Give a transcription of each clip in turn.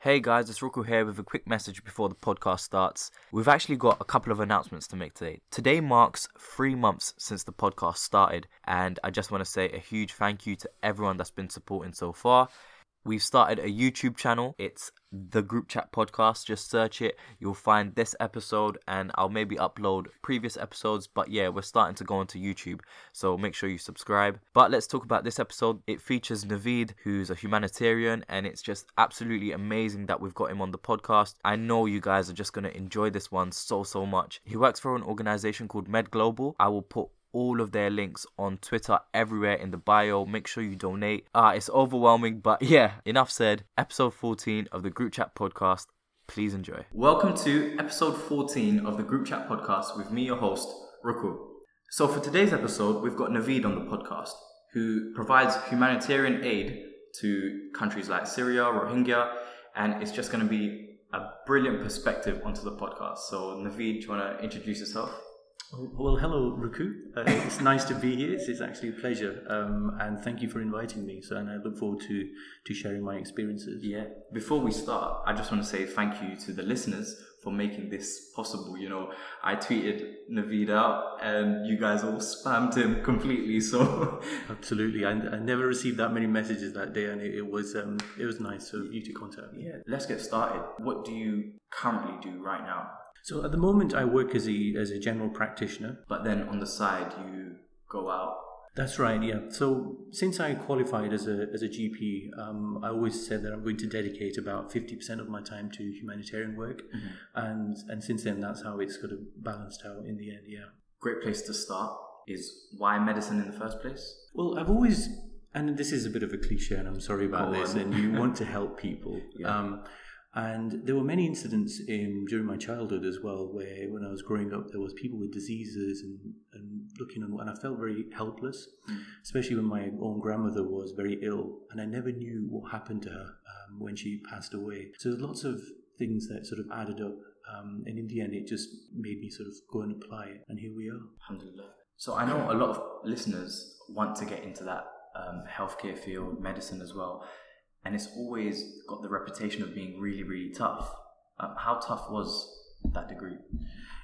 Hey guys, it's Roku here with a quick message before the podcast starts. We've actually got a couple of announcements to make today. Today marks 3 months since the podcast started, and I just want to say a huge thank you to everyone that's been supporting so far. We've started a YouTube channel. It's the Groupchat podcast. Just search it. You'll find this episode, and I'll maybe upload previous episodes. But yeah, we're starting to go onto YouTube, so make sure you subscribe. But let's talk about this episode. It features Naveed, who's a humanitarian, and it's just absolutely amazing that we've got him on the podcast. I know you guys are just going to enjoy this one so much. He works for an organization called MedGlobal. I will put all of their links on Twitter everywhere in the bio. Make sure you donate. It's overwhelming, but yeah, enough said. Episode 14 of the Groupchat podcast. Please enjoy. Welcome to episode 14 of the Groupchat podcast with me, your host, Ruku. So for today's episode, we've got Naveed on the podcast, who provides humanitarian aid to countries like Syria, Rohingya, and it's just going to be a brilliant perspective onto the podcast. So Naveed, do you want to introduce yourself? Well, hello, Ruku. It's nice to be here. It's actually a pleasure, and thank you for inviting me. And I look forward to sharing my experiences. Yeah. Before we start, I just want to say thank you to the listeners for making this possible. You know, I tweeted Naveed out, and you guys all spammed him completely. So absolutely, I never received that many messages that day, and it was nice of you to contact me. Yeah. Let's get started. What do you currently do right now? So at the moment, I work as a general practitioner. But then on the side, you go out. That's right, yeah. So since I qualified as a GP, I always said that I'm going to dedicate about 50% of my time to humanitarian work, and since then, that's how it's sort of balanced out in the end. Yeah. Great place to start is why medicine in the first place? Well, I've always, and this is a bit of a cliche, and I'm sorry about this, and you want to help people. Yeah. And there were many incidents during my childhood as well, where when I was growing up, there was people with diseases and looking, and I felt very helpless, especially when my own grandmother was very ill, and I never knew what happened to her when she passed away. So there's lots of things that sort of added up, and in the end, it just made me sort of go and apply it, and here we are. Alhamdulillah. So I know a lot of listeners want to get into that healthcare field, medicine as well. And it's always got the reputation of being really, really tough. How tough was that degree?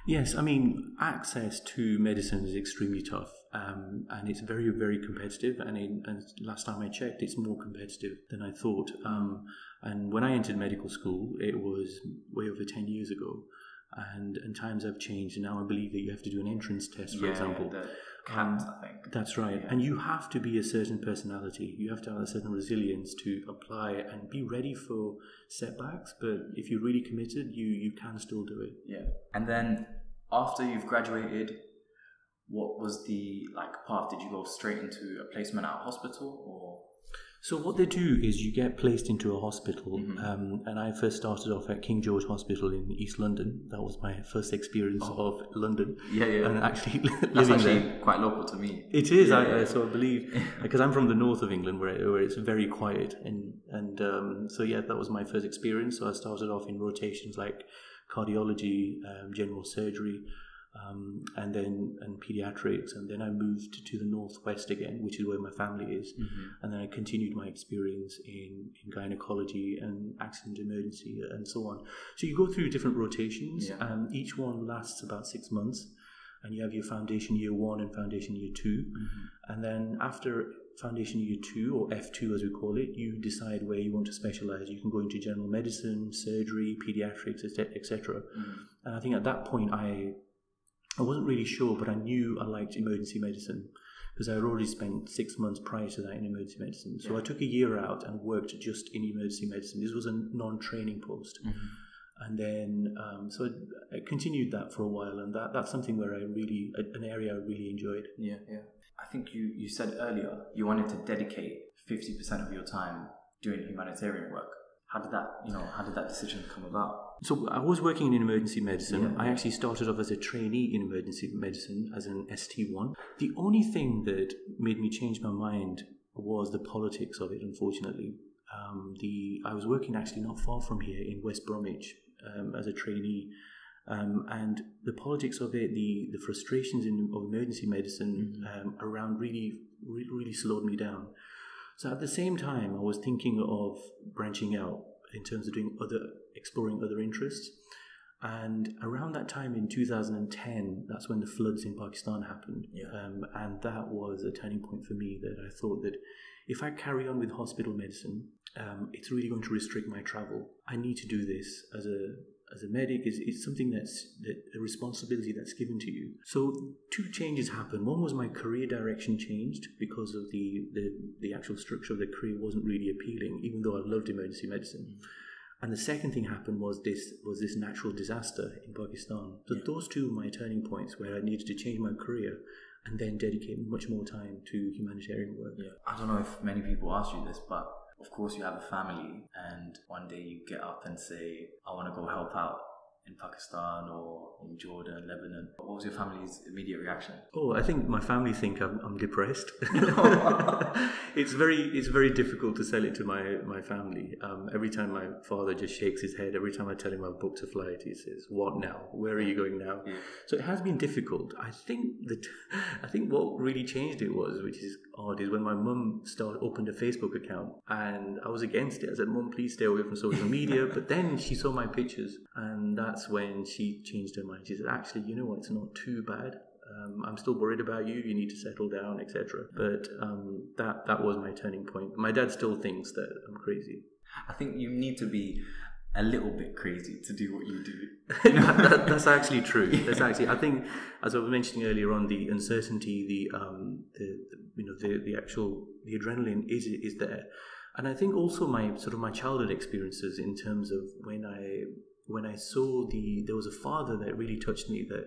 Yes, I mean, access to medicine is extremely tough, and it's very, very competitive. And last time I checked, it's more competitive than I thought. And when I entered medical school, it was way over 10 years ago. And times have changed, and now I believe that you have to do an entrance test, for example. I think. That's right. Yeah. And you have to be a certain personality. You have to have a certain resilience to apply and be ready for setbacks. But if you're really committed, you can still do it. Yeah. And then after you've graduated, what was the path? Did you go straight into a placement at a hospital, or? So what they do is you get placed into a hospital, and I first started off at King George Hospital in East London. That was my first experience of London. Yeah. And actually living That's actually there. Quite local to me. It is. So I believe, because I'm from the north of England, where it's very quiet, and so yeah, that was my first experience. So I started off in rotations like cardiology, general surgery, and pediatrics, and then I moved to the northwest again, which is where my family is, and then I continued my experience in gynecology and accident emergency and so on. So you go through different rotations, and each one lasts about 6 months, and you have your foundation year 1 and foundation year 2, and then after foundation year 2, or F2 as we call it, you decide where you want to specialize. You can go into general medicine, surgery, pediatrics, etc. And I think at that point I wasn't really sure, but I knew I liked emergency medicine because I had already spent 6 months prior to that in emergency medicine. So I took a year out and worked just in emergency medicine. This was a non-training post. And then, so I continued that for a while, and that's something where an area I really enjoyed. Yeah. I think you said earlier you wanted to dedicate 50% of your time doing humanitarian work. How did that decision come about? So I was working in emergency medicine. Yeah. I actually started off as a trainee in emergency medicine as an ST1. The only thing that made me change my mind was the politics of it, unfortunately. I was working actually not far from here in West Bromwich as a trainee. And the politics of it, the frustrations of emergency medicine around really slowed me down. So at the same time, I was thinking of branching out in terms of exploring other interests. And around that time in 2010, that's when the floods in Pakistan happened. And that was a turning point for me, that I thought that if I carry on with hospital medicine, it's really going to restrict my travel. I need to do this as a medic. It's something that's a responsibility that's given to you. So two changes happened. One was my career direction changed because of the actual structure of the career wasn't really appealing, even though I loved emergency medicine. And the second thing happened was this natural disaster in Pakistan. So those two were my turning points, where I needed to change my career and then dedicate much more time to humanitarian work. I don't know if many people ask you this, but of course you have a family, and one day you get up and say, I want to go help out in Pakistan or in Jordan, Lebanon. What was your family's immediate reaction? Oh, I think my family think I'm depressed. It's very difficult to sell it to my family. Every time my father just shakes his head. Every time I tell him I've booked a flight, he says, "What now? Where are you going now?" So it has been difficult. I think what really changed it was, which is odd, is when my mum opened a Facebook account, and I was against it. I said, "Mum, please stay away from social media." But then she saw my pictures, and that's when she changed her mind. She said, "Actually, you know what? It's not too bad. I'm still worried about you. You need to settle down, etc." But that was my turning point. My dad still thinks that I'm crazy. I think you need to be a little bit crazy to do what you do. That's actually true. I think, as I was mentioning earlier on, the uncertainty, the adrenaline is there, and I think also my childhood experiences in terms of when I saw there was a father that really touched me, that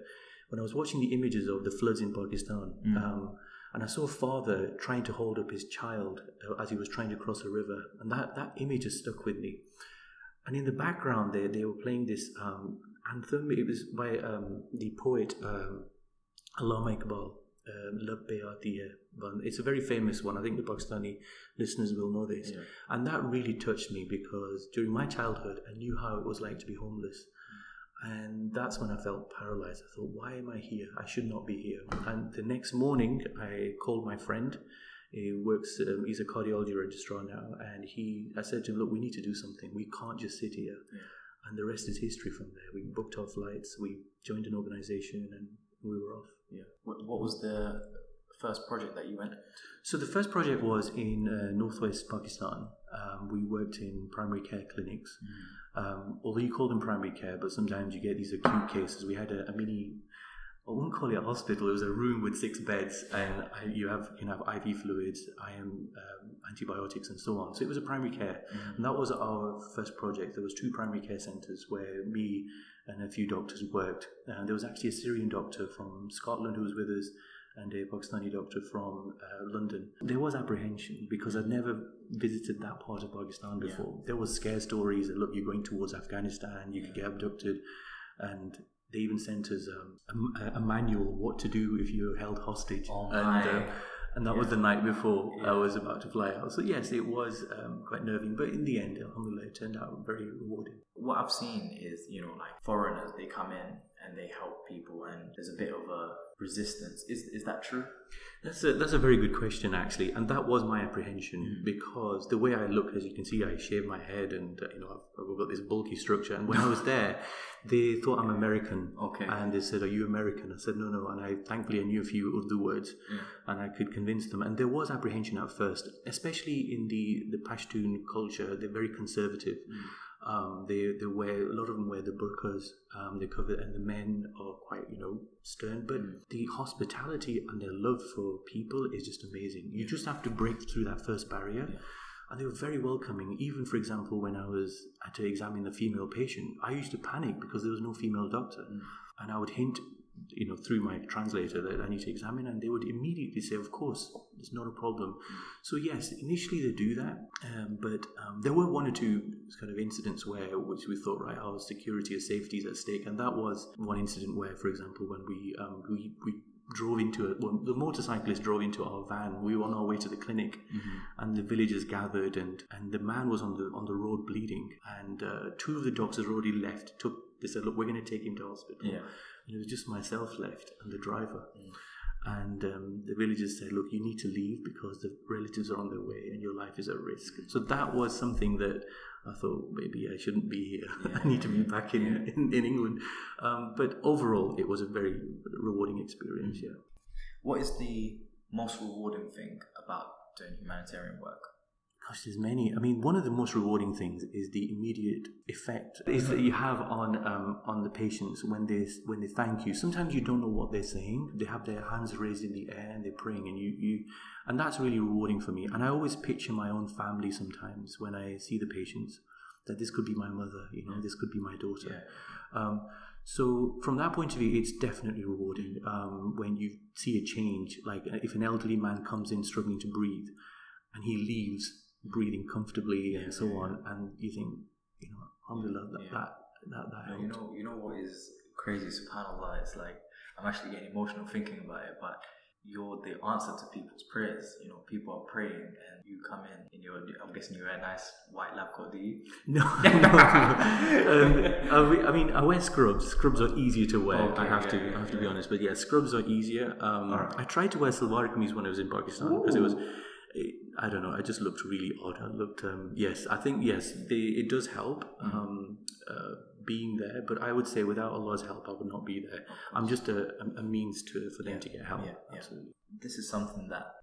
when I was watching the images of the floods in Pakistan, and I saw a father trying to hold up his child as he was trying to cross a river, and that image has stuck with me. And in the background they were playing this anthem. It was by the poet Allama Iqbal, Lab Pe Aati Hai. It's a very famous one. I think the Pakistani listeners will know this. And that really touched me, because during my childhood I knew how it was like to be homeless. And that's when I felt paralyzed. I thought, why am I here? I should not be here. And the next morning I called my friend. He works, he's a cardiology registrar now, and I said to him, "Look, we need to do something. We can't just sit here." And the rest is history from there. We booked our flights, we joined an organization, and we were off. What was the first project that you went to? So the first project was in northwest Pakistan. We worked in primary care clinics. Although you call them primary care, but sometimes you get these acute cases. We had a mini, I wouldn't call it a hospital. It was a room with 6 beds, and you can have IV fluids, antibiotics, and so on. So it was a primary care, and that was our first project. There was 2 primary care centres where me and a few doctors worked. And there was actually a Syrian doctor from Scotland who was with us, and a Pakistani doctor from London. There was apprehension because I'd never visited that part of Pakistan before. There was scare stories that, look, you're going towards Afghanistan, you could get abducted, and they even sent us a manual what to do if you're held hostage. And that was the night before I was about to fly out. So yes, it was quite nerving, but in the end, alhamdulillah, it turned out very rewarding. What I've seen is, like foreigners, they come in and they help people, and there's a bit of a resistance. Is that true? That's a very good question, actually, and that was my apprehension, because the way I look, as you can see, I shave my head, and I've got this bulky structure. And when I was there, they thought I'm American, and they said, "Are you American?" I said, "No," and thankfully I knew a few Urdu words, and I could convince them. And there was apprehension at first, especially in the Pashtun culture. They're very conservative. They wear, a lot of them wear the burqas, they cover, and the men are quite stern, but the hospitality and their love for people is just amazing. You just have to break through that first barrier, and they were very welcoming. Even, for example, when I had to examine the female patient, I used to panic because there was no female doctor, and I would hint through my translator that I need to examine, and they would immediately say, "Of course, it's not a problem." So yes, initially they do that, but there were 1 or 2 kind of incidents which we thought, right, our security or safety is at stake, and that was one incident where, for example, when we drove into the motorcyclist drove into our van. We were on our way to the clinic, and the villagers gathered, and the man was on the road bleeding, and 2 of the doctors already left. They said, "Look, we're going to take him to hospital." And it was just myself left and the driver. And the villagers said, look, you need to leave because the relatives are on their way and your life is at risk. So that was something that I thought, maybe I shouldn't be here. I need to be back in England. But overall, it was a very rewarding experience, yeah. What is the most rewarding thing about doing humanitarian work? Gosh, there's many. I mean, one of the most rewarding things is the immediate effect is that you have on the patients when they thank you. Sometimes you don't know what they're saying. They have their hands raised in the air and they're praying, and that's really rewarding for me. And I always picture my own family sometimes when I see the patients, that this could be my mother, this could be my daughter. Yeah. So from that point of view, it's definitely rewarding when you see a change. Like if an elderly man comes in struggling to breathe, and he leaves breathing comfortably and so on, and you think, alhamdulillah, that helped. You know what is crazy, subhanAllah, it's like I'm actually getting emotional thinking about it, but you're the answer to people's prayers. People are praying and you come in I'm guessing you wear a nice white lab coat, do you? No. I mean, I wear scrubs. Scrubs are easier to wear. Okay, I have to be honest, but yeah, scrubs are easier. Right. I tried to wear salwar kameez when I was in Pakistan because it was, I don't know, I just looked really odd. I looked, it does help being there, but I would say without Allah's help, I would not be there. I'm just a means for them to get help. Yeah. Absolutely. This is something that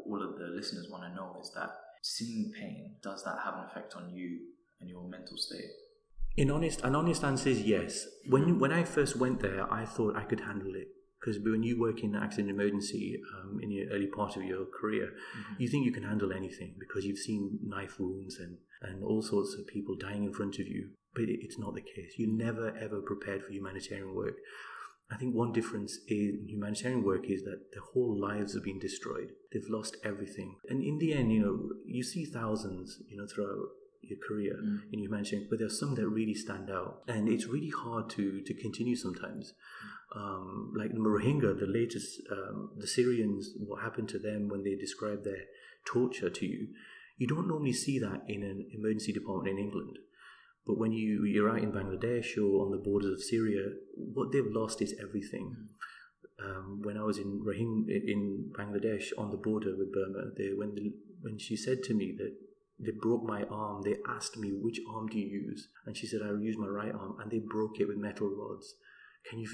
all of the listeners want to know, is that seeing pain, does that have an effect on you and your mental state? An honest answer is yes. When I first went there, I thought I could handle it. Because when you work in accident emergency in your early part of your career, you think you can handle anything because you've seen knife wounds and all sorts of people dying in front of you. But it's not the case. You're never, ever prepared for humanitarian work. I think one difference in humanitarian work is that their whole lives have been destroyed. They've lost everything. And in the end, you see thousands, throughout your career in humanitarian, but there are some that really stand out. And it's really hard to continue sometimes. Like the Rohingya, the latest, the Syrians, what happened to them when they describe their torture to you, you don't normally see that in an emergency department in England. But when you're out in Bangladesh or on the borders of Syria, what they've lost is everything. When I was in Bangladesh on the border with Burma, when she said to me that they broke my arm, they asked me, which arm do you use? And she said, I use my right arm, and they broke it with metal rods.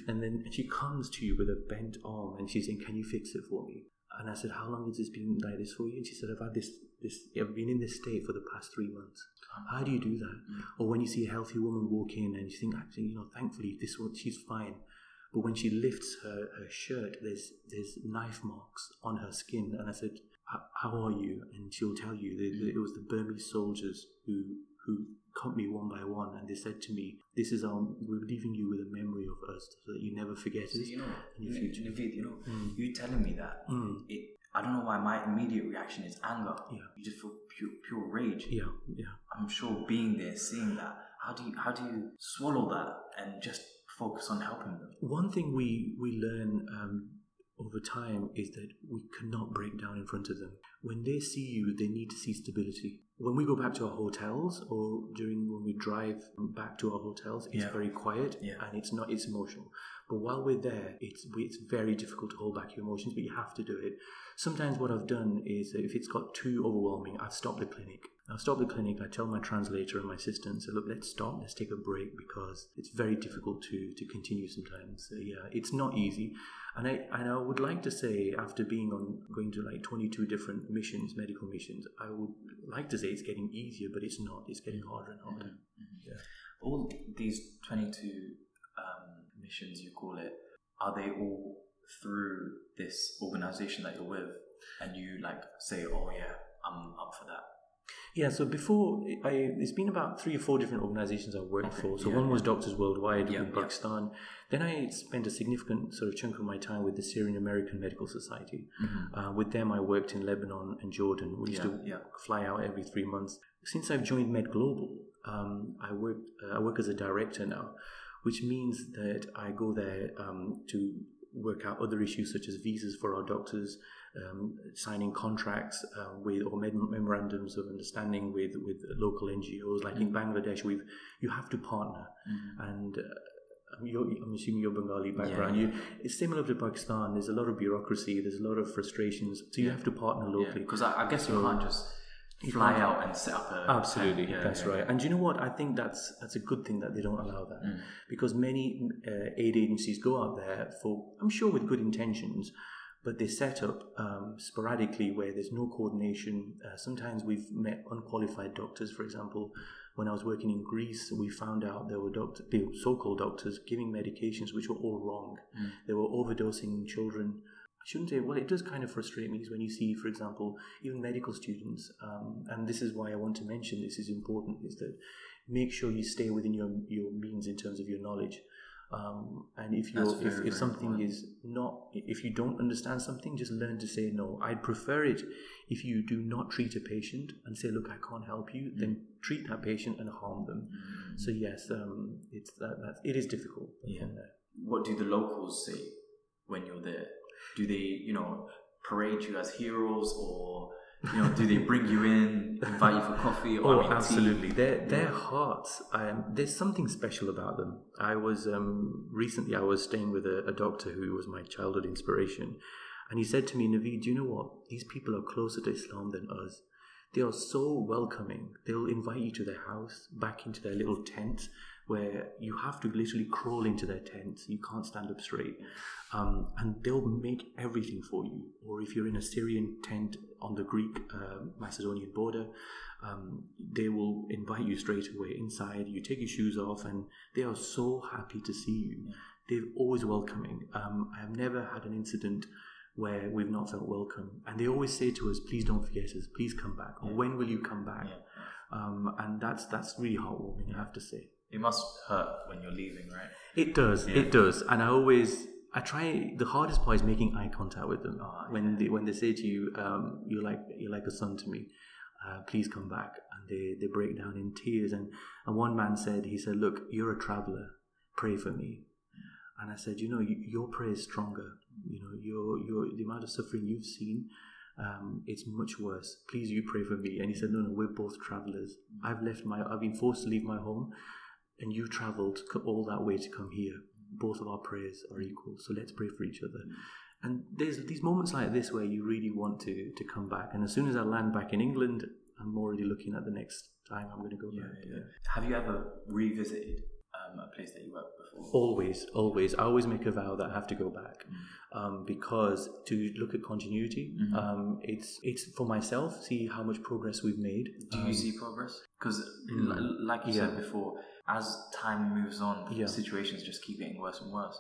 And then she comes to you with a bent arm and she's saying, can you fix it for me? And I said, how long has this been like this for you? And she said, I've been in this state for the past 3 months. How do you do that? Or when you see a healthy woman walk in and you think, actually, thankfully she's fine. But when she lifts her shirt, there's knife marks on her skin. And I said, how are you? And she'll tell you that it was the Burmese soldiers who cut me one by one, and they said to me, we're leaving you with a memory of us so that you never forget us in the future. Naveed, you telling me that, I don't know why my immediate reaction is anger. Yeah. You just feel pure rage. Yeah. I'm sure being there, seeing that, how do you swallow that and just focus on helping them? One thing we learn over time is that we cannot break down in front of them. When they see you, they need to see stability. When we go back to our hotels or when we drive back to our hotels, it's very quiet and it's emotional. But while we're there, it's very difficult to hold back your emotions, but you have to do it. Sometimes what I've done is if it's got too overwhelming, I've stopped the clinic. I tell my translator and my assistant, look, let's stop, let's take a break, because it's very difficult to continue sometimes. So it's not easy. And I would like to say, after going to like 22 different missions, medical missions, I would like to say it's getting easier, but it's not. It's getting harder and harder. Yeah. All these 22 missions, you call it, are they all through this organization that you're with, and you say, oh yeah, I'm up for that? Yeah, so before, it's been about 3 or 4 different organizations I've worked for. So one was Doctors Worldwide in Pakistan. Then I spent a significant sort of chunk of my time with the Syrian American Medical Society. With them, I worked in Lebanon and Jordan. We used to fly out every 3 months. Since I've joined MedGlobal, I work as a director now, which means that I go there to work out other issues such as visas for our doctors, signing contracts or memorandums of understanding with local NGOs. Like in Bangladesh, you have to partner, and I'm assuming you're Bengali background. It's similar to Pakistan. There's a lot of bureaucracy. There's a lot of frustrations. So you have to partner locally. Because I guess you can't just fly out and set up a... Absolutely, that's right. And you know what? I think that's a good thing that they don't allow that. Because many aid agencies go out there for, I'm sure with good intentions, but they set up sporadically where there's no coordination. Sometimes we've met unqualified doctors, for example. When I was working in Greece, we found out there were the so-called doctors giving medications which were all wrong. They were overdosing children. I shouldn't say, well, it does kind of frustrate me is when you see, for example, even medical students, and this is why I want to mention this is important, is that make sure you stay within your means in terms of your knowledge. And if something is not, if you don't understand something, just learn to say no. I'd prefer it if you do not treat a patient and say, look, I can't help you, then treat that patient and harm them. So yes, it is difficult. What do the locals say when you're there? Do they, parade you as heroes, or do they bring you in, invite you for coffee? Or absolutely. Their hearts, there's something special about them. I was recently I was staying with a doctor who was my childhood inspiration, and he said to me, Naveed, do you know what? These people are closer to Islam than us. They are so welcoming. They'll invite you to their house, back into their little tent, where you have to literally crawl into their tents. You can't stand up straight. And they'll make everything for you. Or if you're in a Syrian tent on the Greek-Macedonian border, they will invite you straight away inside. You take your shoes off and they are so happy to see you. They're always welcoming. I have never had an incident where we've not felt welcome. And they always say to us, please don't forget us, please come back. Or when will you come back? And that's really heartwarming, I have to say. It must hurt when you're leaving, right? It does, it does. And I try, the hardest part is making eye contact with them. When they say to you, you're like a son to me, please come back. And they break down in tears. And one man said, look, you're a traveler, pray for me. And I said, your prayer is stronger. The amount of suffering you've seen, it's much worse. Please, you pray for me. And he said, no, we're both travelers. I've been forced to leave my home, and you traveled all that way to come here. Both of our prayers are equal, so let's pray for each other. And there's these moments like this where you really want to come back. And as soon as I land back in England, I'm already looking at the next time I'm going to go back. Have you ever revisited a place that you worked before? Always. I always make a vow that I have to go back, because to look at continuity, it's for myself, see how much progress we've made. Do you see progress? Because like you said before, as time moves on, situations just keep getting worse and worse.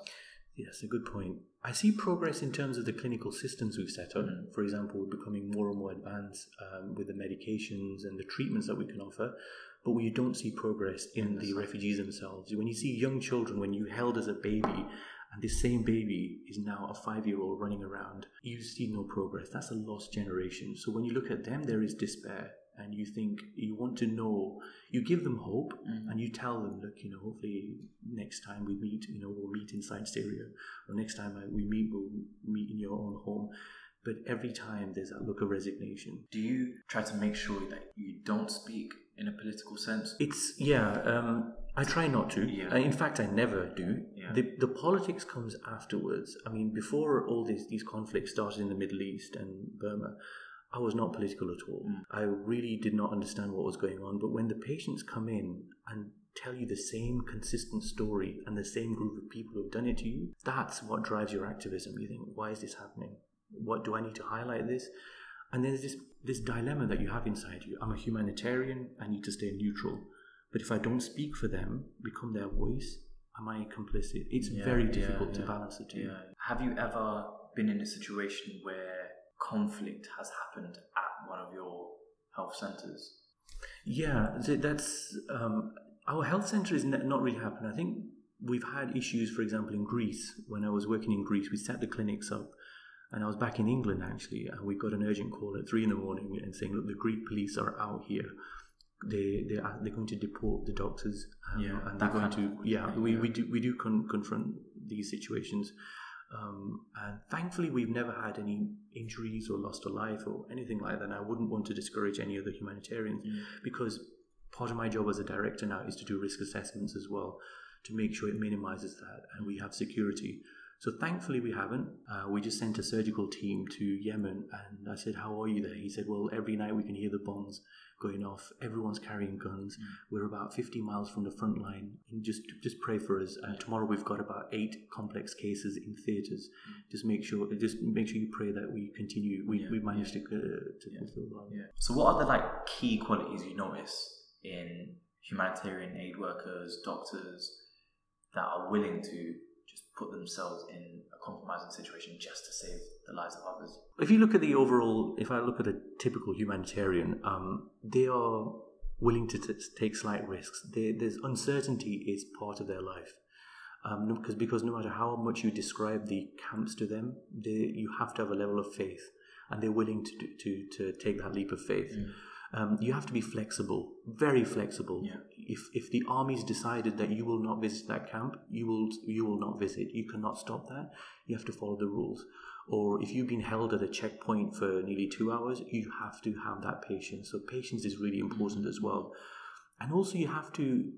Yes, a good point. I see progress in terms of the clinical systems we've set up. For example, we're becoming more and more advanced with the medications and the treatments that we can offer. But we don't see progress in the refugees themselves. When you see young children, when you held as a baby, and this same baby is now a 5-year-old running around, you see no progress. That's a lost generation. So when you look at them, there is despair. And you think, you want to know, you give them hope, and you tell them, look, hopefully next time we meet, we'll meet inside Syria. Or next time we meet, we'll meet in your own home. But every time there's that look of resignation. Do you try to make sure that you don't speak in a political sense? I try not to. In fact, I never do. The politics comes afterwards. I mean, before all these conflicts started in the Middle East and Burma, I was not political at all. I really did not understand what was going on. But when the patients come in and tell you the same consistent story and the same group of people who've done it to you, that's what drives your activism. You think, why is this happening? What do I need to highlight this? And there's this dilemma that you have inside you. I'm a humanitarian, I need to stay neutral. But if I don't speak for them, become their voice, am I complicit? It's very difficult to balance the two. Have you ever been in a situation where conflict has happened at one of your health centres? That's our health centre is not really happened. I think we've had issues, for example, in Greece. When I was working in Greece, we set the clinics up. And I was back in England, actually, and we got an urgent call at 3 a.m. and saying, look, the Greek police are out here. They're going to deport the doctors. And they're going to... We do confront these situations. And thankfully, we've never had any injuries or lost a life or anything like that. And I wouldn't want to discourage any other humanitarians because part of my job as a director now is to do risk assessments as well, to make sure it minimizes that and we have security. So thankfully we haven't. We just sent a surgical team to Yemen, and I said, how are you there? He said, well, every night we can hear the bombs going off. Everyone's carrying guns. We're about 50 miles from the front line. And just pray for us. Tomorrow we've got about 8 complex cases in theatres. Just make sure you pray that we continue. We manage to fulfill that. So what are the like key qualities you notice in humanitarian aid workers, doctors that are willing to just put themselves in a compromising situation just to save the lives of others? If you look at the overall, if I look at a typical humanitarian, they are willing to take slight risks. There's uncertainty is part of their life. Because no matter how much you describe the camps to them, you have to have a level of faith, and they're willing to take that leap of faith. You have to be flexible, very flexible. If the army's decided that you will not visit that camp, you will not visit. You cannot stop that. You have to follow the rules. Or if you've been held at a checkpoint for nearly 2 hours, you have to have that patience. So patience is really important as well. And also you have to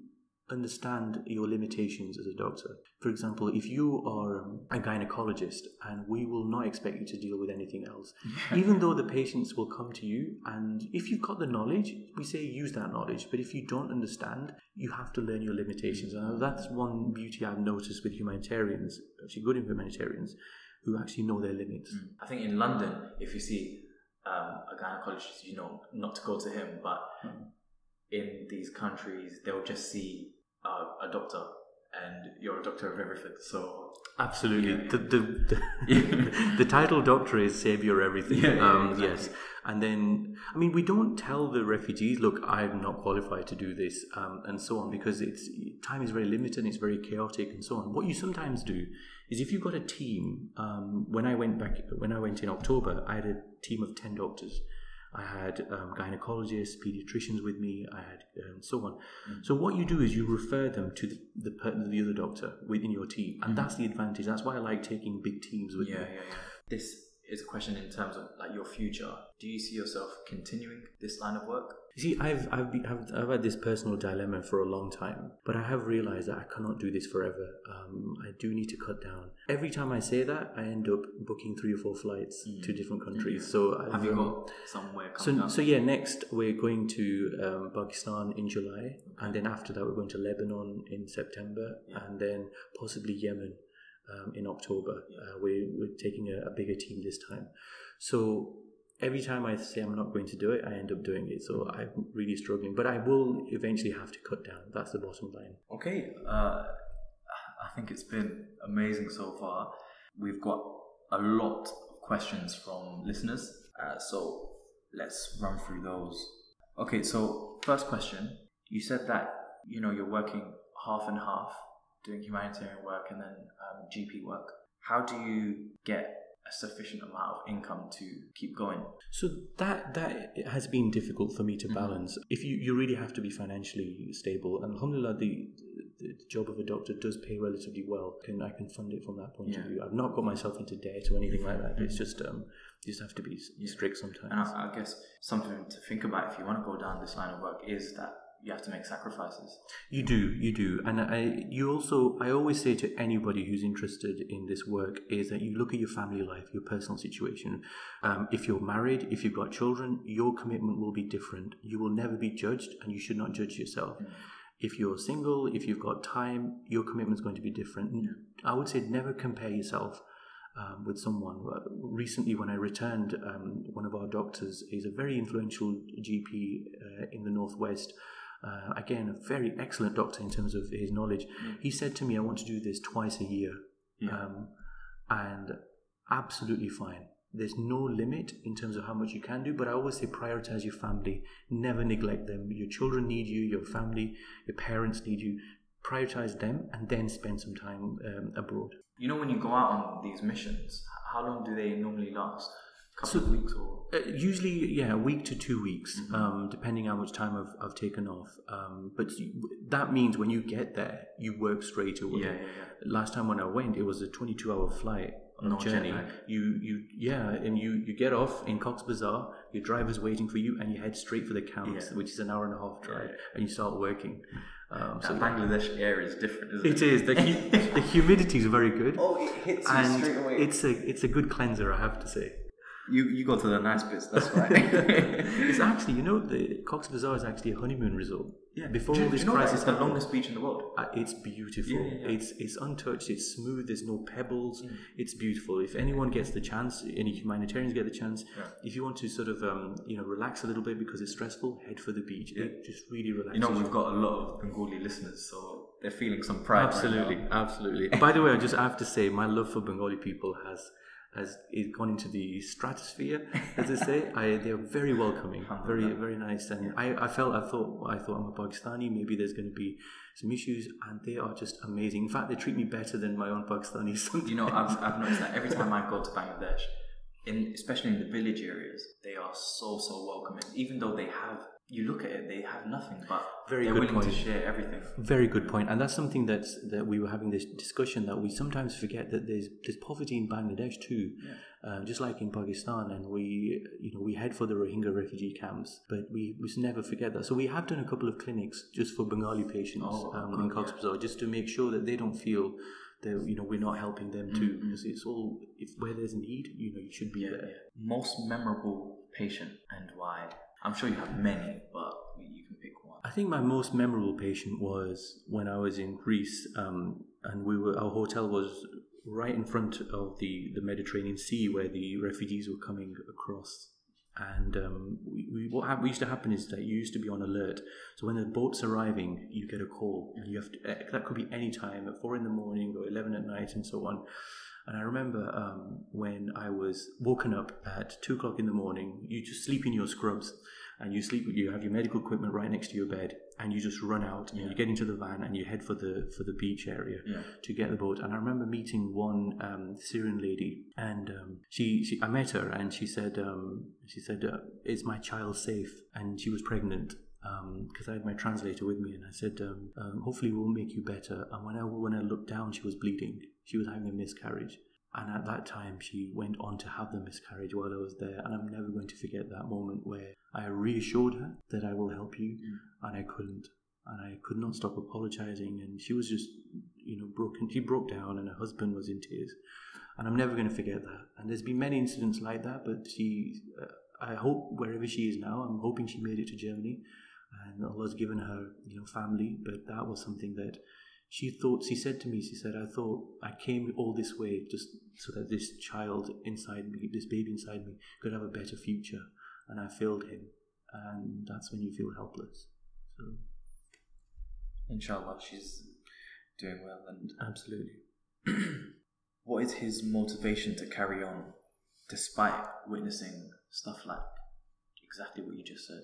understand your limitations as a doctor. For example, if you are a gynecologist, and we will not expect you to deal with anything else, even though the patients will come to you, and if you've got the knowledge, we say use that knowledge, but if you don't understand, you have to learn your limitations. And that's one beauty I've noticed with humanitarians, actually good humanitarians, who actually know their limits. I think in London, if you see a gynecologist, you know not to go to him, but in these countries, they'll just see a doctor, and you're a doctor of everything. So absolutely, the title doctor is savior of everything. Exactly. Yes, and then we don't tell the refugees, look, I'm not qualified to do this, and so on, because time is very limited and it's very chaotic and so on. What you sometimes do is, if you've got a team, when I went in October, I had a team of 10 doctors. I had gynecologists, pediatricians with me. I had so on. So what you do is you refer them to the other doctor within your team, and that's the advantage. That's why I like taking big teams with me. This is a question in terms of like your future. Do you see yourself continuing this line of work? You see, I've had this personal dilemma for a long time, but I have realised that I cannot do this forever. I do need to cut down. Every time I say that, I end up booking 3 or 4 flights to different countries. So have you got somewhere coming up? So next we're going to Pakistan in July, and then after that we're going to Lebanon in September, and then possibly Yemen in October. We're taking a bigger team this time. So every time I say I'm not going to do it, I end up doing it. So I'm really struggling. But I will eventually have to cut down. That's the bottom line. Okay. I think it's been amazing so far. We've got a lot of questions from listeners. So let's run through those. Okay, so first question. You said that, you're working half and half, doing humanitarian work and then GP work. How do you get a sufficient amount of income to keep going? So that has been difficult for me to balance. If you really have to be financially stable, and alhamdulillah, the job of a doctor does pay relatively well. I can fund it from that point of view. I've not got myself into debt or anything like that. It's just you just have to be strict sometimes. And I guess something to think about if you want to go down this line of work is that you have to make sacrifices. You do. And I always say to anybody who's interested in this work is that you look at your family life, your personal situation. If you're married, if you've got children, your commitment will be different. You will never be judged, and you should not judge yourself. If you're single, if you've got time, your commitment is going to be different. I would say never compare yourself with someone. Recently, when I returned, one of our doctors is a very influential GP in the Northwest. Again, a very excellent doctor in terms of his knowledge. He said to me, I want to do this twice a year. And absolutely fine. There's no limit in terms of how much you can do, but I always say prioritize your family. Never neglect them. Your children need you, your family, your parents need you. Prioritize them and then spend some time abroad. When you go out on these missions, how long do they normally last? Couple of weeks or usually a week to 2 weeks, depending how much time I've taken off. But that means when you get there, you work straight away. Last time when I went, it was a 22-hour flight, No journey. jet lag. You get off in Cox's Bazar, your driver's waiting for you, and you head straight for the camps, which is an hour and a half drive, and you start working. Bangladesh air is different, isn't it? It is. The humidity is very good. Oh, it hits you straight away. It's a good cleanser, I have to say. You go to the nice bits, that's right. It's actually, the Cox's Bazar is actually a honeymoon resort. Yeah. Before all this crisis, it's the longest beach in the world. It's beautiful. Yeah. It's untouched. It's smooth. There's no pebbles. It's beautiful. If anyone gets the chance, any humanitarians get the chance, if you want to sort of relax a little bit because it's stressful, head for the beach. Yeah. It just really relaxes. We've got a lot of Bengali listeners, so they're feeling some pride. Absolutely, right now. absolutely. By the way, I have to say, my love for Bengali people has gone into the stratosphere, as they say. They are very welcoming, very very nice, and I thought I'm a Pakistani. Maybe there's going to be some issues, and they are just amazing. In fact, they treat me better than my own Pakistanis sometimes. I've noticed that every time I go to Bangladesh, especially in the village areas, they are so welcoming. Even though they have, you look at it, they have nothing, but they're willing to share everything. Very good point, and that's something that we were having this discussion that we sometimes forget that there's poverty in Bangladesh too, just like in Pakistan, and we head for the Rohingya refugee camps, but we never forget that. So we have done a couple of clinics just for Bengali patients in Cox's Bazar, just to make sure that they don't feel that we're not helping them too, because it's all where there's need, you should be there. Most memorable patient and why? I'm sure you have many, but you can pick one. I think my most memorable patient was when I was in Greece, and our hotel was right in front of the Mediterranean Sea where the refugees were coming across. And what used to happen is that you used to be on alert. So when the boat's arriving, you get a call, and you have to. That could be any time, at 4 a.m. or 11 at night, and so on. And I remember when I was woken up at 2 o'clock in the morning, you just sleep in your scrubs, and you have your medical equipment right next to your bed, and you just run out and you get into the van and you head for the beach area to get the boat. And I remember meeting one Syrian lady, and I met her, and she said, "Is my child safe?" And she was pregnant. Because I had my translator with me, and I said, hopefully we'll make you better. And when I looked down, she was bleeding. She was having a miscarriage. And at that time, she went on to have the miscarriage while I was there. And I'm never going to forget that moment where I reassured her that I will help you, and I couldn't. And I could not stop apologizing. And she was just, broken. She broke down, and her husband was in tears. And I'm never going to forget that. And there's been many incidents like that, but I hope wherever she is now, I'm hoping she made it to Germany. And Allah's given her, family. But that was something that she said to me, I thought I came all this way just so that this child inside me, this baby inside me, could have a better future. And I failed him. And that's when you feel helpless. So, inshallah, she's doing well. And absolutely. What is his motivation to carry on despite witnessing stuff like exactly what you just said?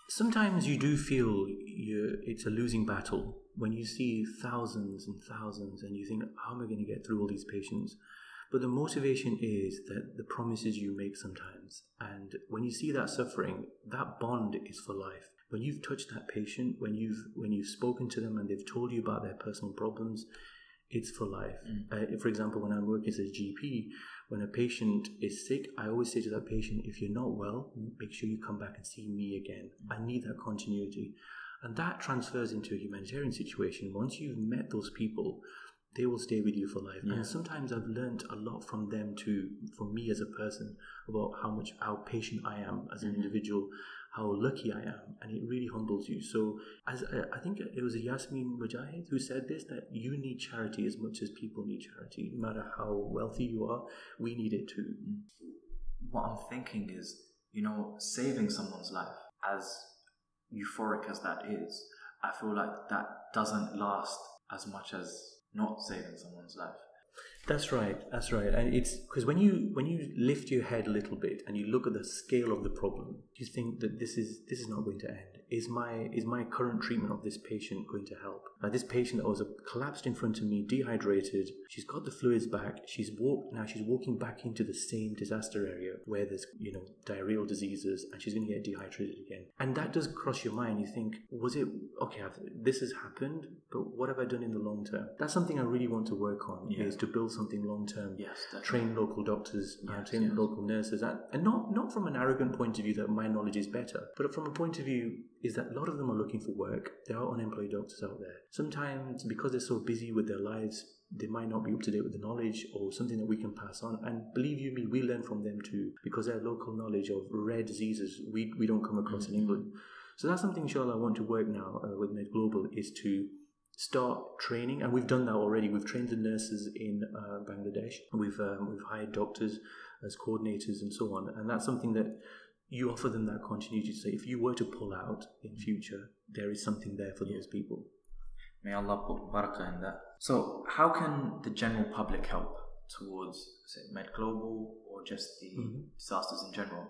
Sometimes you do feel it's a losing battle when you see thousands and thousands, and you think, how am I going to get through all these patients? But the motivation is that the promises you make sometimes, and when you see that suffering, that bond is for life. When you've touched that patient, when you've spoken to them and they've told you about their personal problems, it's for life. For example, when I'm working as a GP, when a patient is sick, I always say to that patient, if you're not well, make sure you come back and see me again. I need that continuity. And that transfers into a humanitarian situation. Once you've met those people, they will stay with you for life. And sometimes I've learned a lot from them too, from me as a person, about how patient I am as an individual, how lucky I am, and it really humbles you. So I think it was Yasmin Mujahid who said this, that you need charity as much as people need charity. No matter how wealthy you are, we need it too. What I'm thinking is, saving someone's life, as euphoric as that is, I feel like that doesn't last as much as not saving someone's life. That's right. And it's because when you lift your head a little bit and you look at the scale of the problem, you think that this is not going to end. Is my current treatment of this patient going to help? This patient that was collapsed in front of me, dehydrated, she's got the fluids back, she's walking back into the same disaster area where there's diarrheal diseases, and she's going to get dehydrated again. And that does cross your mind. You think, was it okay? This has happened, but what have I done in the long term? That's something I really want to work on, is to build something long term. Yes, definitely. Train local doctors, train local nurses, and not from an arrogant point of view that my knowledge is better, but from a point of view is that a lot of them are looking for work. There are unemployed doctors out there. Sometimes because they're so busy with their lives, they might not be up to date with the knowledge or something that we can pass on. And believe you me, we learn from them too, because their local knowledge of rare diseases we don't come across in England. So that's something, inshallah, I want to work now with MedGlobal, is to start training, and we've done that already. We've trained the nurses in Bangladesh. We've hired doctors as coordinators and so on, and that's something that you offer them that continuity to say, if you were to pull out in future, there is something there for those people. May Allah put barakah in that. So how can the general public help towards, say, MedGlobal or just the disasters in general?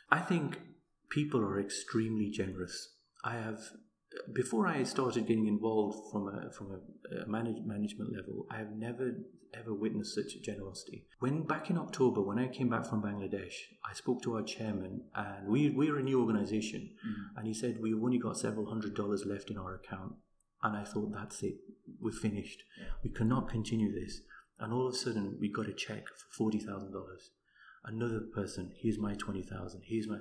I think people are extremely generous. Before I started getting involved from a management level, I have never ever witnessed such generosity. Back in October, when I came back from Bangladesh, I spoke to our chairman, and we're a new organisation, and he said we've only got several $100s left in our account, and I thought, that's it, we're finished. We cannot continue this. And all of a sudden, we got a check for $40,000. Another person, here's my $20,000.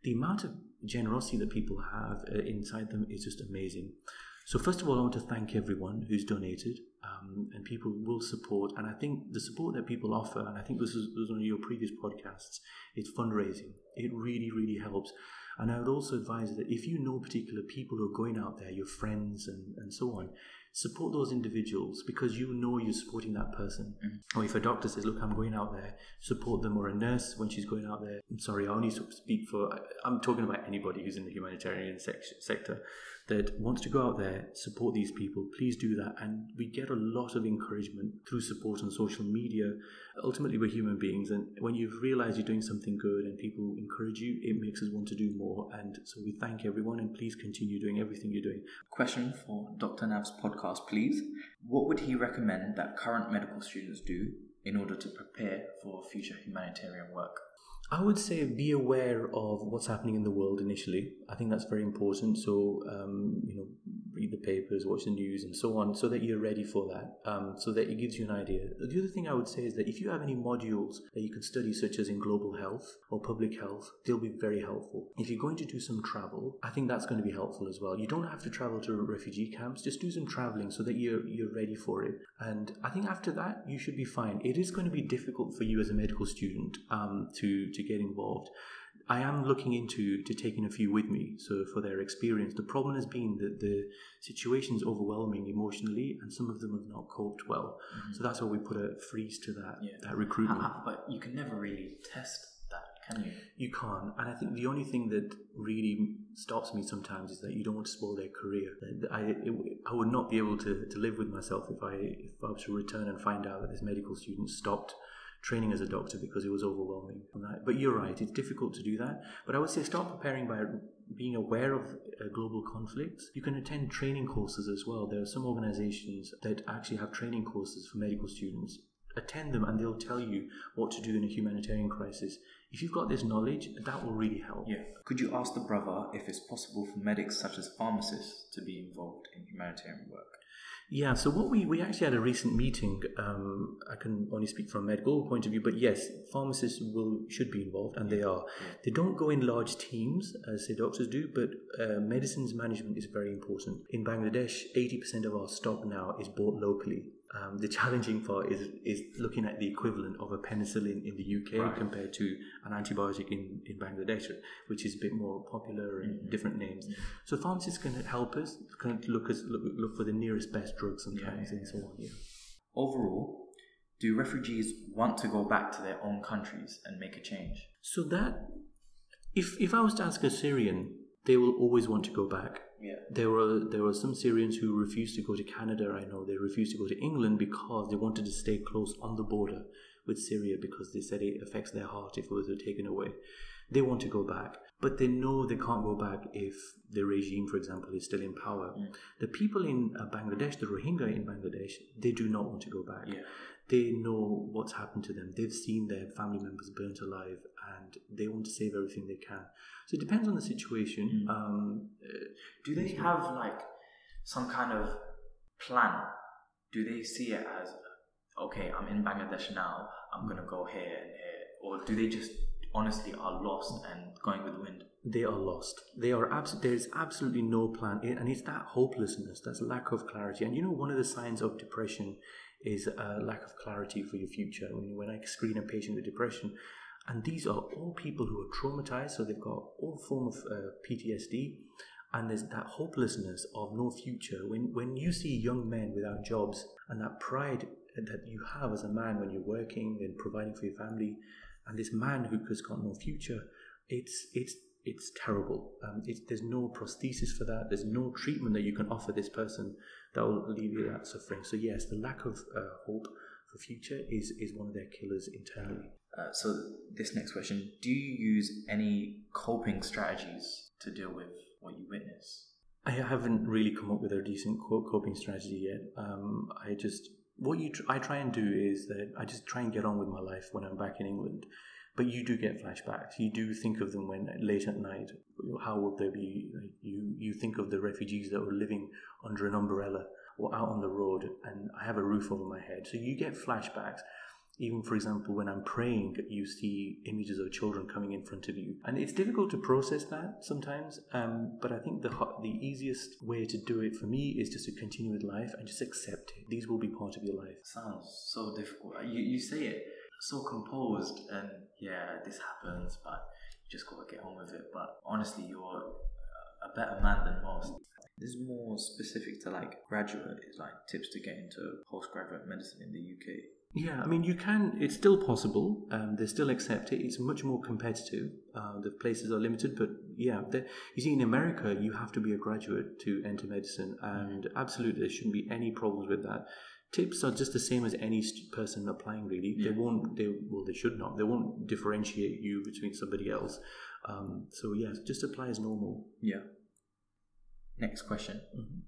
The amount of generosity that people have inside them is just amazing. So first of all, I want to thank everyone who's donated, and people will support. And I think the support that people offer, and I think this was one of your previous podcasts, it's fundraising. It really, really helps. And I would also advise that if you know particular people who are going out there, your friends and so on, support those individuals, because you know you're supporting that person. Or if a doctor says, look, I'm going out there, support them. Or a nurse, when she's going out there, I'm sorry, I only speak I'm talking about anybody who's in the humanitarian sector that wants to go out there, support these people. Please do that. And we get a lot of encouragement through support on social media. Ultimately, we're human beings, and when you realise you're doing something good and people encourage you, it makes us want to do more. And so we thank everyone, and please continue doing everything you're doing. Question for Dr. Nav's podcast, please. What would he recommend that current medical students do in order to prepare for future humanitarian work? I would say be aware of what's happening in the world initially. I think that's very important. So, read the papers, watch the news and so on, so that you're ready for that, so that it gives you an idea. The other thing I would say is that if you have any modules that you can study, such as in global health or public health, they'll be very helpful. If you're going to do some travel, I think that's going to be helpful as well. You don't have to travel to refugee camps, just do some traveling so that you're ready for it. And I think after that, you should be fine. It is going to be difficult for you as a medical student to get involved. I am looking into taking a few with me, so for their experience. The problem has been that the situation is overwhelming emotionally, and some of them have not coped well. So that's why we put a freeze to that recruitment. But you can never really test that, can you? You can't, and I think the only thing that really stops me sometimes is that you don't want to spoil their career. I would not be able to live with myself if I was to return and find out that this medical student stopped training as a doctor because it was overwhelming. But you're right, it's difficult to do that. But I would say start preparing by being aware of global conflicts. You can attend training courses as well. There are some organizations that actually have training courses for medical students. Attend them and they'll tell you what to do in a humanitarian crisis. If you've got this knowledge, that will really help. Yeah. Could you ask the brother if it's possible for medics such as pharmacists to be involved in humanitarian work? Yeah, so what we actually had a recent meeting. I can only speak from a MedGlobal point of view, but yes, pharmacists should be involved, and they are. They don't go in large teams as say doctors do, but medicines management is very important. In Bangladesh, 80% of our stock now is bought locally. The challenging part is looking at the equivalent of a penicillin in the UK compared to an antibiotic in Bangladesh, which is a bit more popular and different names. So pharmacists can help us, can look for the nearest best drugs sometimes and so on. Yeah. Overall, do refugees want to go back to their own countries and make a change? So that, if I was to ask a Syrian, they will always want to go back. Yeah. There were some Syrians who refused to go to Canada. I know they refused to go to England because they wanted to stay close on the border with Syria because they said it affects their heart if it was taken away. They want to go back, but they know they can't go back if the regime, for example, is still in power. The people in Bangladesh, the Rohingya in Bangladesh, they do not want to go back. Yeah. They know what's happened to them. They've seen their family members burnt alive, and they want to save everything they can. So it depends on the situation. Do they have like some kind of plan? Do they see it as okay, I'm in Bangladesh now, I'm going to go here and here? Or do they just honestly are lost and going with the wind? They are lost. There is absolutely no plan, and it's that hopelessness, that's lack of clarity. And one of the signs of depression is a lack of clarity for your future. When I screen a patient with depression, and these are all people who are traumatized, so they've got all form of PTSD, and there's that hopelessness of no future. When you see young men without jobs, and that pride that you have as a man when you're working and providing for your family, and this man who has got no future, it's terrible. There's no prosthesis for that. There's no treatment that you can offer this person that will alleviate that suffering. So yes, the lack of hope for future is one of their killers internally. So this next question, do you use any coping strategies to deal with what you witness? I haven't really come up with a decent coping strategy yet. I try and do is that I just try and get on with my life when I'm back in England. But you do get flashbacks. You do think of them when late at night. How would they be? You think of the refugees that were living under an umbrella or out on the road, and I have a roof over my head. So you get flashbacks. Even, for example, when I'm praying, you see images of children coming in front of you. And it's difficult to process that sometimes, but I think the easiest way to do it for me is just to continue with life and just accept it. These will be part of your life. Sounds so difficult. You say it so composed, and yeah, this happens, but you just gotta get on with it. But honestly, you're a better man than most. This is more specific to graduate, is tips to get into postgraduate medicine in the UK. Yeah, I mean, you can, it's still possible. They still accept it. It's much more competitive. The places are limited, but yeah, you see, in America, you have to be a graduate to enter medicine, and absolutely, there shouldn't be any problems with that. Tips are just the same as any person applying, really. Yeah. They should not. They won't differentiate you between somebody else. So yeah, just apply as normal. Yeah. Next question. Mm-hmm.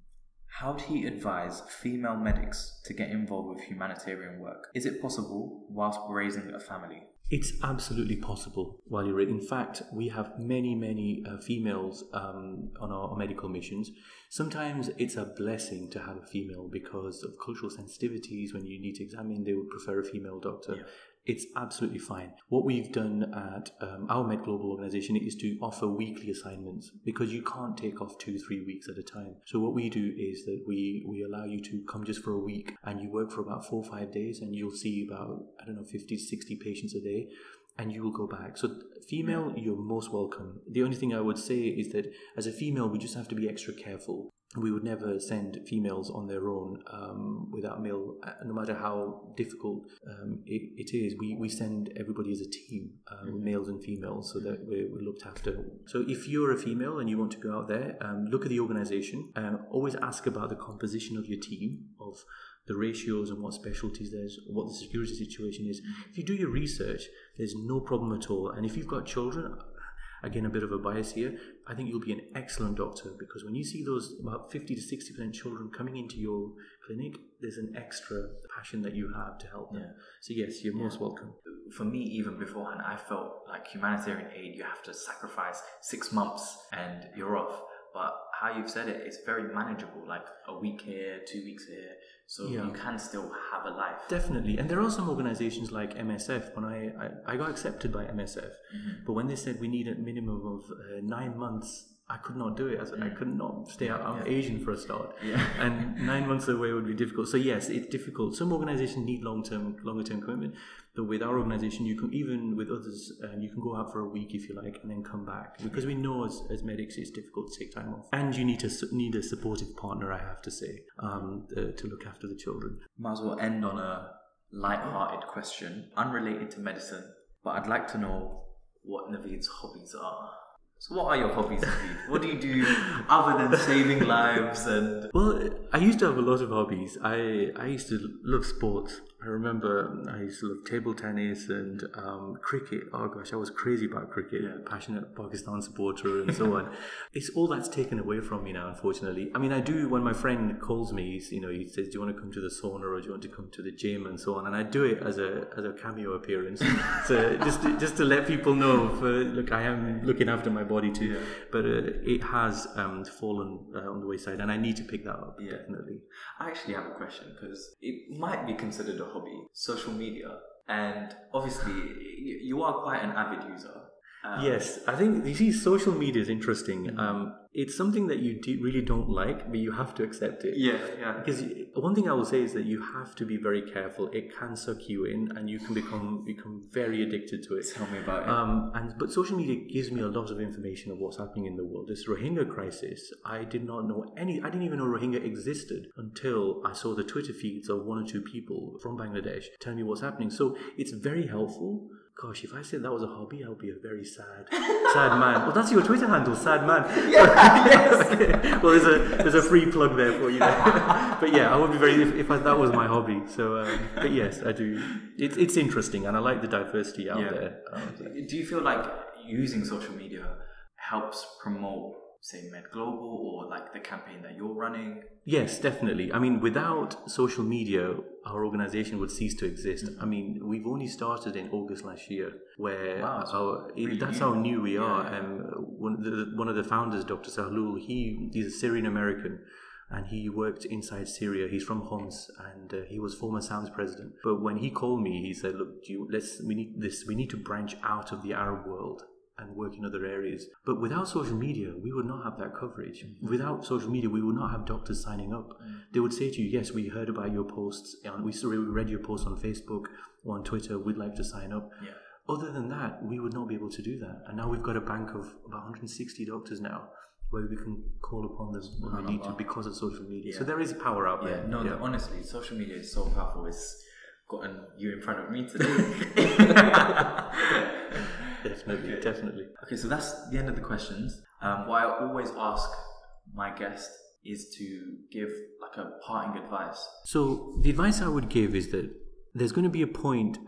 How do you advise female medics to get involved with humanitarian work? Is it possible whilst raising a family? It's absolutely possible while you're in fact, we have many females on our medical missions. Sometimes it's a blessing to have a female because of cultural sensitivities. When you need to examine, they would prefer a female doctor. Yeah. It's absolutely fine. What we've done at our MedGlobal organization is to offer weekly assignments because you can't take off 2-3 weeks at a time. So what we do is that we allow you to come just for a week and you work for about 4 or 5 days and you'll see about, 50 to 60 patients a day and you will go back. So female, you're most welcome. The only thing I would say is that as a female, we just have to be extra careful. We would never send females on their own without male, no matter how difficult it is. We send everybody as a team, males and females, so that we're looked after. So if you're a female and you want to go out there, look at the organization. Always ask about the composition of your team, of the ratios and what specialties there's, what the security situation is. If you do your research, there's no problem at all. And if you've got children, again, a bit of a bias here, I think you'll be an excellent doctor because when you see those about 50 to 60% children coming into your clinic, there's an extra passion that you have to help them. Yeah. So yes, you're most welcome. For me, even beforehand, I felt like humanitarian aid, you have to sacrifice 6 months and you're off. But how you've said it, it's very manageable, like a week here, 2 weeks here. So you can still have a life. Definitely. And there are some organizations like MSF. When I got accepted by MSF, but when they said we need a minimum of 9 months, I could not do it. I could not stay out. I'm Asian for a start. Yeah. And 9 months away would be difficult. So yes, it's difficult. Some organizations need longer term commitment. But with our organization, you can, even with others, you can go out for a week if you like and then come back. Because we know as medics, it's difficult to take time off. And you need a supportive partner, I have to say, to look after the children. Might as well end on a light-hearted question, unrelated to medicine, but I'd like to know what Naveed's hobbies are. So what are your hobbies, Naveed? What do you do other than saving lives? And well, I used to have a lot of hobbies. I used to love sports. I remember I used to love table tennis and cricket. Oh gosh, I was crazy about cricket. Yeah. Passionate Pakistan supporter and so on. It's all that's taken away from me now, unfortunately. I mean, I do, when my friend calls me, he says, do you want to come to the sauna or do you want to come to the gym and so on? And I do it as a cameo appearance. So just to let people know, look, I am looking after my body too. Yeah. But it has fallen on the wayside and I need to pick that up, definitely. I actually have a question because it might be considered a hobby, social media, and obviously you are quite an avid user. Yes, I think you see, social media is interesting. It's something that you really don't like, but you have to accept it. Yeah. Because one thing I will say is that you have to be very careful. It can suck you in, and you can become very addicted to it. Tell me about it. But social media gives me a lot of information of what's happening in the world. This Rohingya crisis, I did not know I didn't even know Rohingya existed until I saw the Twitter feeds of one or two people from Bangladesh telling me what's happening. So it's very helpful. Gosh, if I said that was a hobby, I would be a very sad man. Well, that's your Twitter handle, sad man. Yes. Okay. Well, there's a free plug there for you. But yeah, I would be very if that was my hobby. So, but yes, I do. It's interesting, and I like the diversity out there. Do you feel like using social media helps promote, say, MedGlobal, or like the campaign that you're running? Yes, definitely. I mean, without social media, our organization would cease to exist. I mean, we've only started in August last year, where that's how new we are. One of the founders, Dr. Sahlul, he's a Syrian American, and he worked inside Syria. He's from Homs, and he was former SAMS president. But when he called me, he said, "Look, we need to branch out of the Arab world and work in other areas." But without social media, we would not have that coverage. Without social media, we would not have doctors signing up. They would say to you, "Yes, we heard about your posts, and we read your posts on Facebook or on Twitter. We'd like to sign up." Yeah. Other than that, we would not be able to do that. And now we've got a bank of about 160 doctors now, where we can call upon them when we need to because of social media. So there is power out there. Honestly, social media is so powerful. It's gotten you in front of me today. Definitely. Okay, so that's the end of the questions. What I always ask my guest is to give like a parting advice. So the advice I would give is that there's going to be a point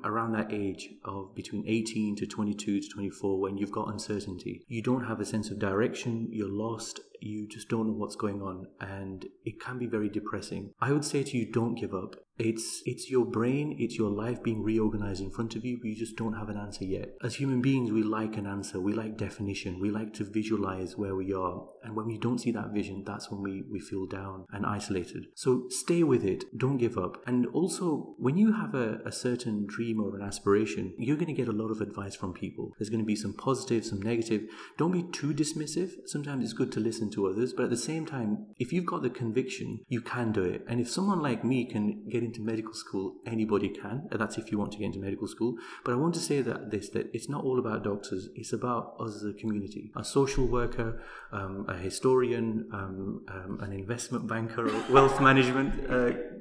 around that age of between 18 to 22 to 24 when you've got uncertainty. You don't have a sense of direction, you're lost, you just don't know what's going on, and it can be very depressing. I would say to you, don't give up. It's your brain, it's your life being reorganized in front of you, but you just don't have an answer yet. As human beings, we like an answer, we like definition, we like to visualize where we are, and when we don't see that vision, that's when we feel down and isolated. So stay with it, don't give up. And also, when you have a certain dream or an aspiration, you're going to get a lot of advice from people. There's going to be some positive, some negative. Don't be too dismissive. Sometimes it's good to listen to others, but at the same time, if you've got the conviction, you can do it. And if someone like me can get into medical school, anybody can. That's if you want to get into medical school. But I want to say that it's not all about doctors. It's about us as a community. A social worker, a historian, an investment banker, a wealth management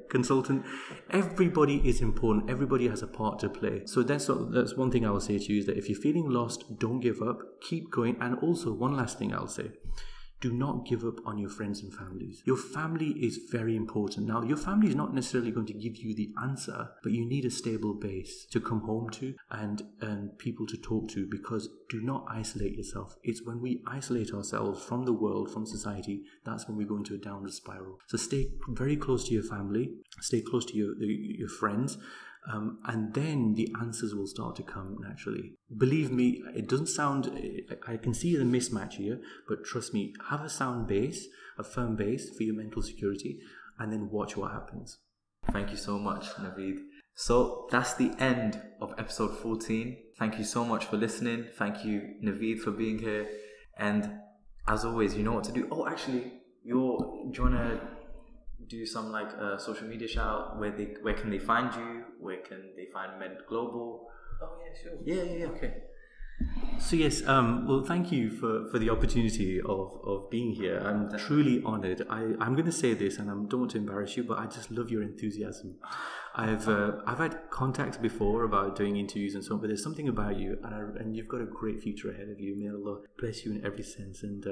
consultant. Everybody is important. Everybody has a part to play. So that's one thing I will say to you, is that if you're feeling lost, don't give up. Keep going. And also, one last thing I'll say. Do not give up on your friends and families. Your family is very important. Now, your family is not necessarily going to give you the answer, but you need a stable base to come home to and people to talk to, because do not isolate yourself. It's when we isolate ourselves from the world, from society, that's when we go into a downward spiral. So stay very close to your family, stay close to your friends, and then the answers will start to come naturally. Believe me, it doesn't sound, I can see the mismatch here, but trust me, have a sound base, a firm base for your mental security, and then watch what happens. Thank you so much, Naveed. So that's the end of episode 14. Thank you so much for listening. Thank you, Naveed, for being here. And as always, you know what to do. Oh, actually, do you want to do some social media shout out? Where can they find you? Where can they find MedGlobal? Oh yeah, sure. Yeah. Okay. So yes, well, thank you for the opportunity of being here. I'm truly honoured. I'm going to say this, and I don't want to embarrass you, but I just love your enthusiasm. I've had contacts before about doing interviews and so on, but there's something about you, and you've got a great future ahead of you. May Allah bless you in every sense. And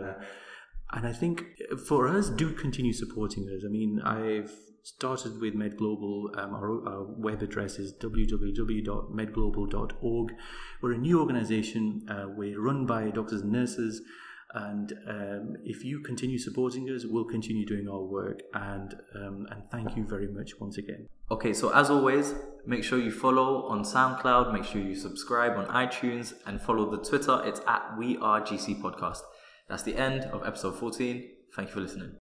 I think for us, do continue supporting us. I mean, I've started with MedGlobal. Our web address is www.medglobal.org. We're a new organization. We're run by doctors and nurses. And if you continue supporting us, we'll continue doing our work. And thank you very much once again. Okay, so as always, make sure you follow on SoundCloud. Make sure you subscribe on iTunes and follow the Twitter. It's @WeAreGC Podcast. That's the end of episode 14. Thank you for listening.